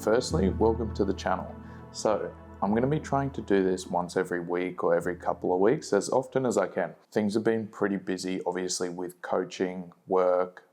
Firstly, welcome to the channel. So I'm going to be trying to do this once every week or every couple of weeks, as often as I can. Things have been pretty busy, obviously, with coaching, work,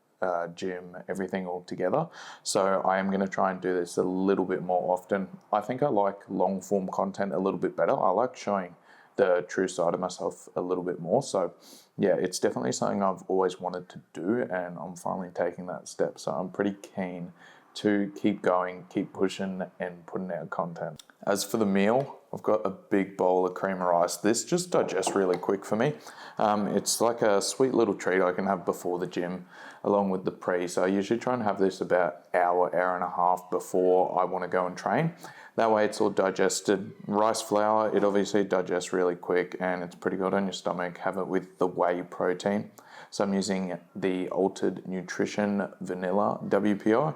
gym, everything all together. So I am going to try and do this a little bit more often. I think I like long form content a little bit better. I like showing the true side of myself a little bit more. So yeah, it's definitely something I've always wanted to do, and I'm finally taking that step. So I'm pretty keen to keep going, keep pushing and putting out content. As for the meal, I've got a big bowl of cream of rice. This just digests really quick for me. It's like a sweet little treat I can have before the gym along with the pre. So I usually try and have this about hour and a half before I want to go and train. That way it's all digested. Rice flour, it obviously digests really quick and it's pretty good on your stomach. Have it with the whey protein. So I'm using the Altered Nutrition Vanilla WPI,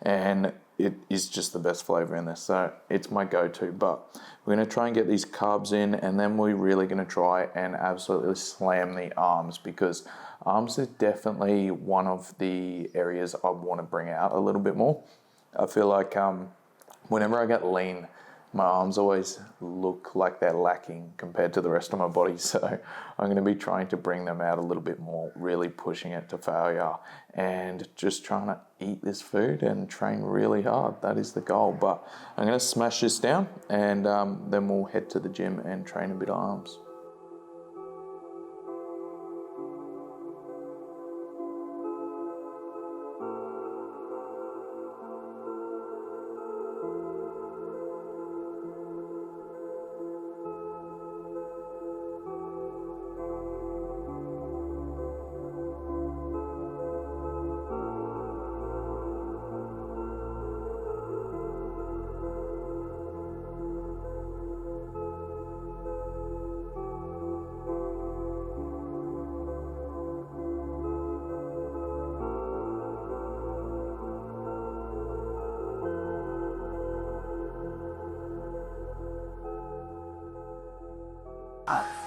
and it is just the best flavor in this. So it's my go-to, but we're going to try and get these carbs in, and then we're really going to try and absolutely slam the arms, because arms is definitely one of the areas I want to bring out a little bit more. I feel like whenever I get lean, my arms always look like they're lacking compared to the rest of my body. So I'm going to be trying to bring them out a little bit more, really pushing it to failure and just trying to eat this food and train really hard. That is the goal. But I'm going to smash this down, and then we'll head to the gym and train a bit of arms.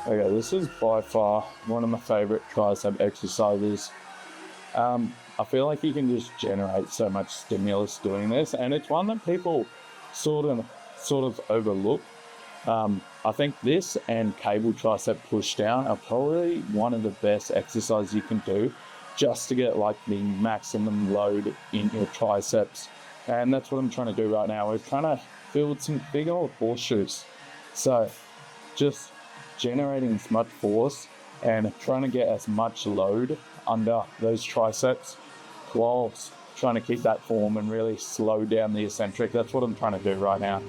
Okay, this is by far one of my favorite tricep exercises. I feel like you can just generate so much stimulus doing this, and it's one that people sort of overlook. I think this and cable tricep push down are probably one of the best exercises you can do just to get like the maximum load in your triceps. And that's what I'm trying to do right now. We're trying to build some big old horseshoes. So just generating as much force and trying to get as much load under those triceps while trying to keep that form and really slow down the eccentric. That's what I'm trying to do right now.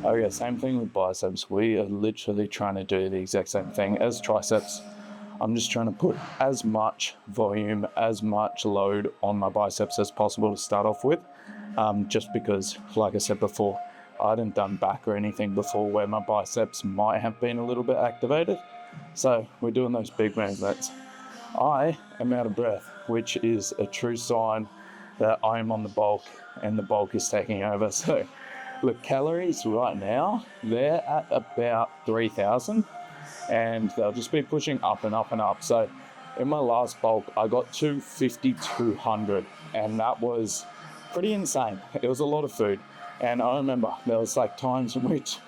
Okay, same thing with biceps. We are literally trying to do the exact same thing as triceps. I'm just trying to put as much volume, as much load on my biceps as possible to start off with, just because, like I said before, I hadn't done back or anything before where my biceps might have been a little bit activated. So we're doing those big movements. I am out of breath, which is a true sign that I am on the bulk and the bulk is taking over. So look, calories right now, they're at about 3,000 and they'll just be pushing up and up and up. So in my last bulk, I got to 5,200 and that was pretty insane. It was a lot of food. And I remember there was like times in which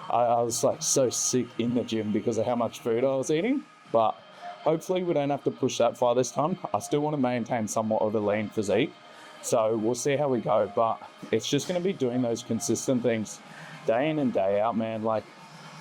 I was like so sick in the gym because of how much food I was eating. But hopefully we don't have to push that far this time. I still want to maintain somewhat of a lean physique. So we'll see how we go. But it's just going to be doing those consistent things day in and day out, man. Like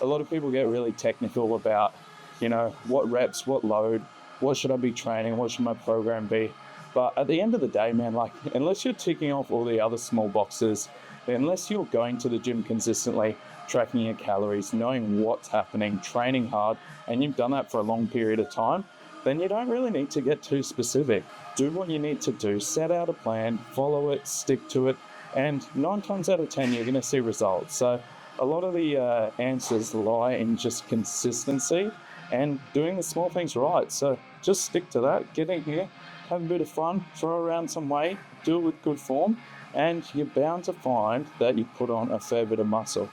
a lot of people get really technical about, you know, what reps, what load, what should I be training, what should my program be. But at the end of the day, man, like unless you're ticking off all the other small boxes, unless you're going to the gym consistently, tracking your calories, knowing what's happening, training hard, and you've done that for a long period of time, then you don't really need to get too specific. Do what you need to do, set out a plan, follow it, stick to it, and 9 times out of 10, you're going to see results. So a lot of the answers lie in just consistency and doing the small things right. So just stick to that, get in here, have a bit of fun, throw around some weight, do it with good form, and you're bound to find that you put on a fair bit of muscle.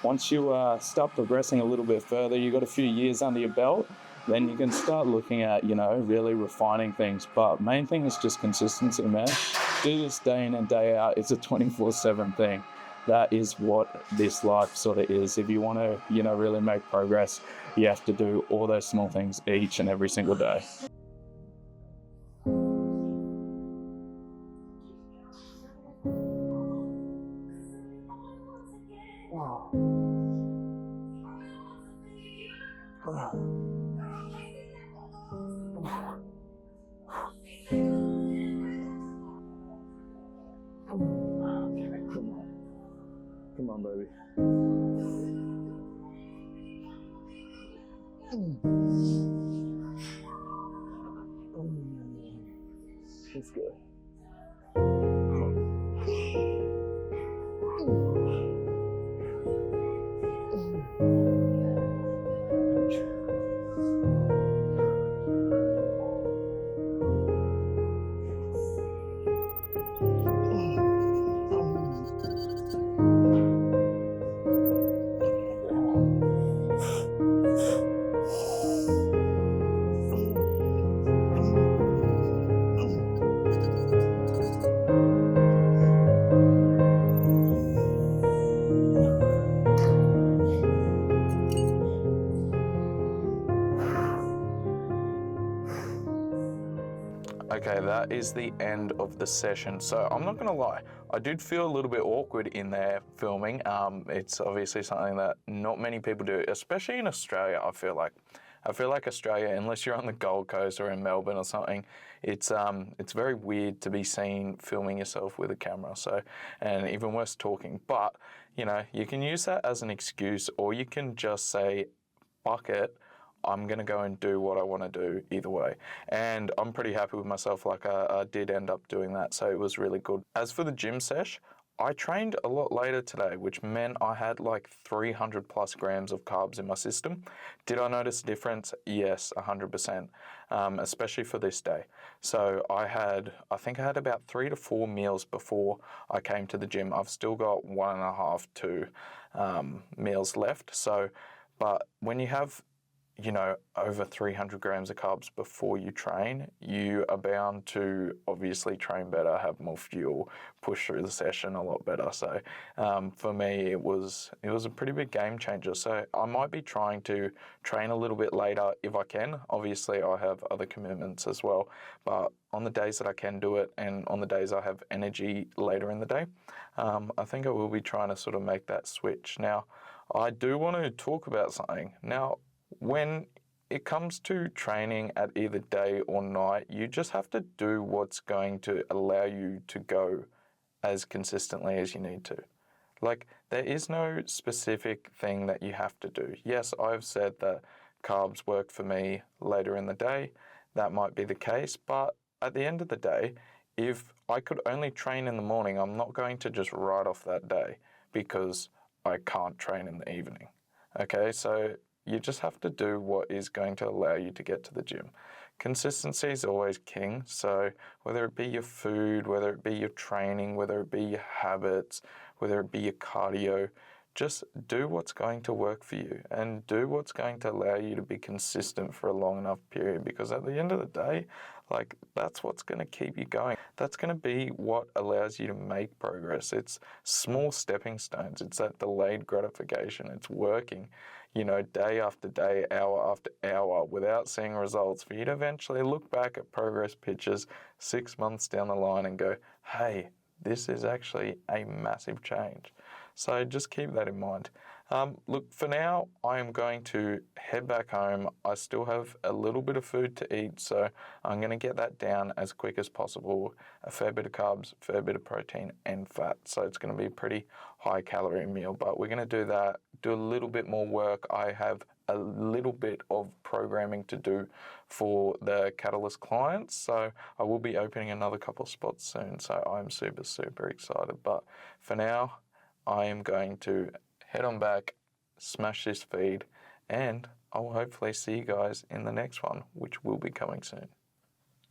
Once you start progressing a little bit further, you've got a few years under your belt, then you can start looking at, you know, really refining things. But main thing is just consistency, man. Do this day in and day out. It's a 24/7 thing. That is what this life sort of is. If you want to, you know, really make progress, you have to do all those small things each and every single day. Come on, baby. Let's go. Okay, that is the end of the session. So I'm not gonna lie, I did feel a little bit awkward in there filming. It's obviously something that not many people do, especially in Australia. I feel like Australia, unless you're on the Gold Coast or in Melbourne or something, it's very weird to be seen filming yourself with a camera. So, and even worse, talking. But you know, you can use that as an excuse, or you can just say, "Fuck it, I'm going to go and do what I want to do either way." And I'm pretty happy with myself. Like I did end up doing that. So it was really good. As for the gym sesh, I trained a lot later today, which meant I had like 300 plus grams of carbs in my system. Did I notice a difference? Yes, 100%, especially for this day. So I think I had about 3 to 4 meals before I came to the gym. I've still got 1.5 to 2 meals left. So, but when you have, you know, over 300 grams of carbs before you train, you are bound to obviously train better, have more fuel, push through the session a lot better. So for me, it was a pretty big game changer. So I might be trying to train a little bit later if I can. Obviously, I have other commitments as well, but on the days that I can do it and on the days I have energy later in the day, I think I will be trying to sort of make that switch. Now, I do want to talk about something. Now, when it comes to training at either day or night, you just have to do what's going to allow you to go as consistently as you need to. Like, there is no specific thing that you have to do. Yes, I've said that carbs work for me later in the day, that might be the case. But at the end of the day, if I could only train in the morning, I'm not going to just write off that day because I can't train in the evening. Okay, so you just have to do what is going to allow you to get to the gym. Consistency is always king. So whether it be your food, whether it be your training, whether it be your habits, whether it be your cardio, just do what's going to work for you and do what's going to allow you to be consistent for a long enough period, because at the end of the day, like, that's what's going to keep you going. That's going to be what allows you to make progress. It's small stepping stones. It's that delayed gratification. It's working, day after day, hour after hour without seeing results for you to eventually look back at progress pictures 6 months down the line and go, hey, this is actually a massive change. So just keep that in mind. Look, for now, I am going to head back home. I still have a little bit of food to eat, so I'm going to get that down as quick as possible. A fair bit of carbs, a fair bit of protein and fat. So it's going to be a pretty high calorie meal, but we're going to do that, do a little bit more work. I have a little bit of programming to do for the Catalyst clients, so I will be opening another couple of spots soon, so I'm super, super excited. But for now, I am going to head on back, smash this feed, and I will hopefully see you guys in the next one, which will be coming soon.